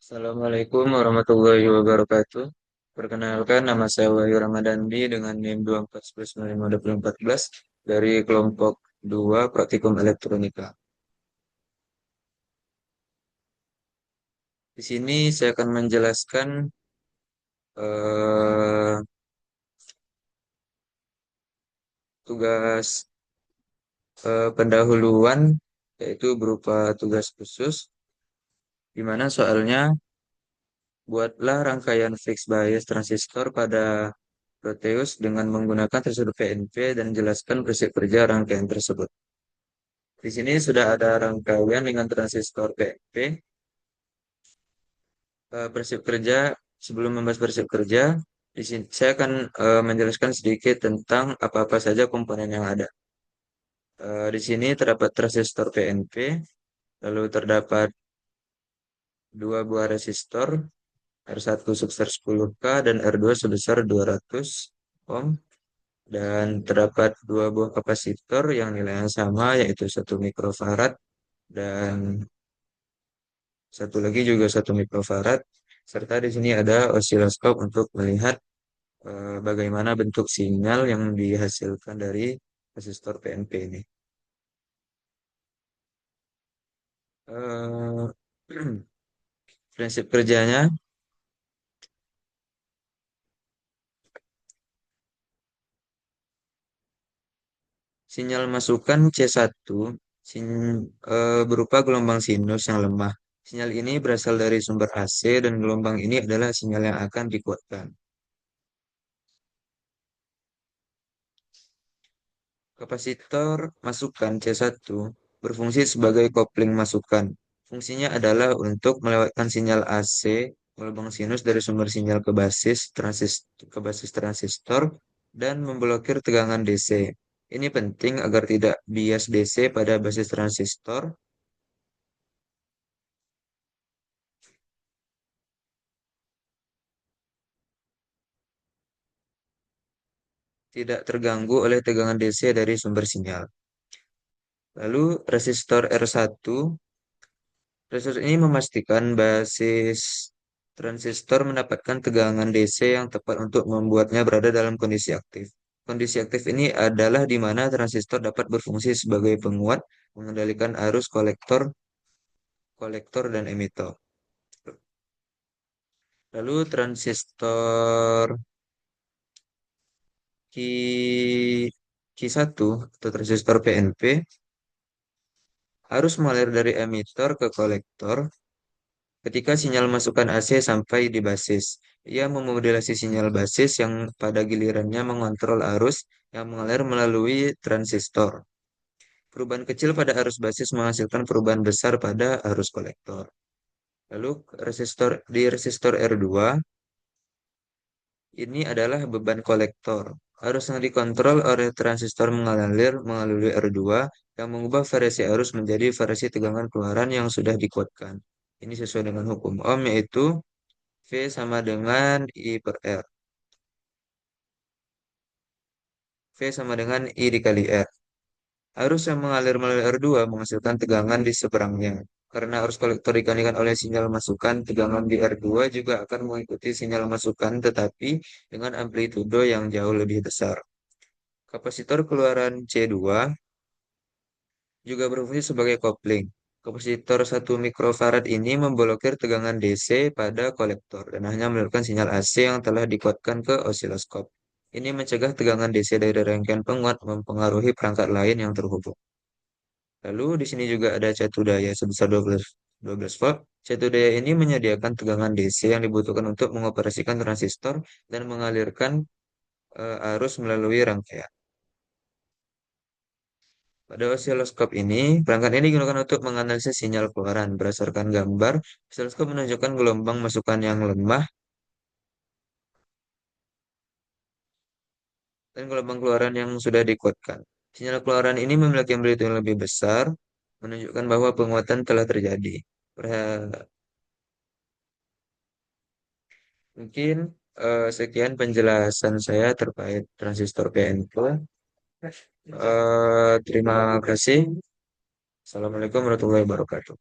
Assalamualaikum warahmatullahi wabarakatuh. Perkenalkan, nama saya Wahyu Ramadandi dengan NIM 2411952014 dari kelompok 2 Praktikum Elektronika. Di sini saya akan menjelaskan eh, tugas pendahuluan, yaitu berupa tugas khusus, di mana soalnya buatlah rangkaian fixed bias transistor pada Proteus dengan menggunakan tersebut PNP dan jelaskan prinsip kerja rangkaian tersebut. Di sini sudah ada rangkaian dengan transistor PNP. Prinsip kerja, sebelum membahas prinsip kerja, di sini saya akan menjelaskan sedikit tentang apa-apa saja komponen yang ada. Di sini terdapat transistor PNP, lalu terdapat dua buah resistor, R1 sebesar 10K dan R2 sebesar 200 ohm, dan terdapat dua buah kapasitor yang nilainya sama, yaitu 1 mikrofarad dan satu lagi juga 1 mikrofarad. Serta di sini ada osiloskop untuk melihat bagaimana bentuk sinyal yang dihasilkan dari resistor PNP ini. Eh, Prinsip kerjanya, sinyal masukan C1 berupa gelombang sinus yang lemah. Sinyal ini berasal dari sumber AC dan gelombang ini adalah sinyal yang akan dikuatkan. Kapasitor masukan C1 berfungsi sebagai kopling masukan. Fungsinya adalah untuk melewatkan sinyal AC gelombang sinus dari sumber sinyal ke basis transistor dan memblokir tegangan DC. Ini penting agar tidak bias DC pada basis transistor tidak terganggu oleh tegangan DC dari sumber sinyal. Lalu resistor ini memastikan basis transistor mendapatkan tegangan DC yang tepat untuk membuatnya berada dalam kondisi aktif. Kondisi aktif ini adalah di mana transistor dapat berfungsi sebagai penguat, mengendalikan arus kolektor dan emitor. Lalu transistor Q1 atau transistor PNP harus mengalir dari emitor ke kolektor ketika sinyal masukan AC sampai di basis. Ia memodulasi sinyal basis yang pada gilirannya mengontrol arus yang mengalir melalui transistor. Perubahan kecil pada arus basis menghasilkan perubahan besar pada arus kolektor. Lalu resistor R2 ini adalah beban kolektor. Arus yang dikontrol oleh transistor mengalir melalui R2 yang mengubah variasi arus menjadi variasi tegangan keluaran yang sudah dikuatkan. Ini sesuai dengan hukum Ohm, yaitu V sama dengan I per R. V sama dengan I dikali R. Arus yang mengalir melalui R2 menghasilkan tegangan di seberangnya. Karena arus kolektor dikalikan oleh sinyal masukan, tegangan di R2 juga akan mengikuti sinyal masukan tetapi dengan amplitudo yang jauh lebih besar. Kapasitor keluaran C2 juga berfungsi sebagai kopling. Kapasitor 1 mikrofarad ini memblokir tegangan DC pada kolektor dan hanya menurunkan sinyal AC yang telah dikuatkan ke osiloskop. Ini mencegah tegangan DC dari rangkaian penguat mempengaruhi perangkat lain yang terhubung. Lalu di sini juga ada catu daya sebesar 12 volt. Catu daya ini menyediakan tegangan DC yang dibutuhkan untuk mengoperasikan transistor dan mengalirkan arus melalui rangkaian. Pada osiloskop ini, perangkat ini digunakan untuk menganalisis sinyal keluaran. Berdasarkan gambar, osiloskop menunjukkan gelombang masukan yang lemah dan gelombang keluaran yang sudah dikuatkan. Sinyal keluaran ini memiliki amplitude yang lebih besar, menunjukkan bahwa penguatan telah terjadi. Mungkin sekian penjelasan saya terkait transistor PNP. Terima kasih. Assalamualaikum warahmatullahi wabarakatuh.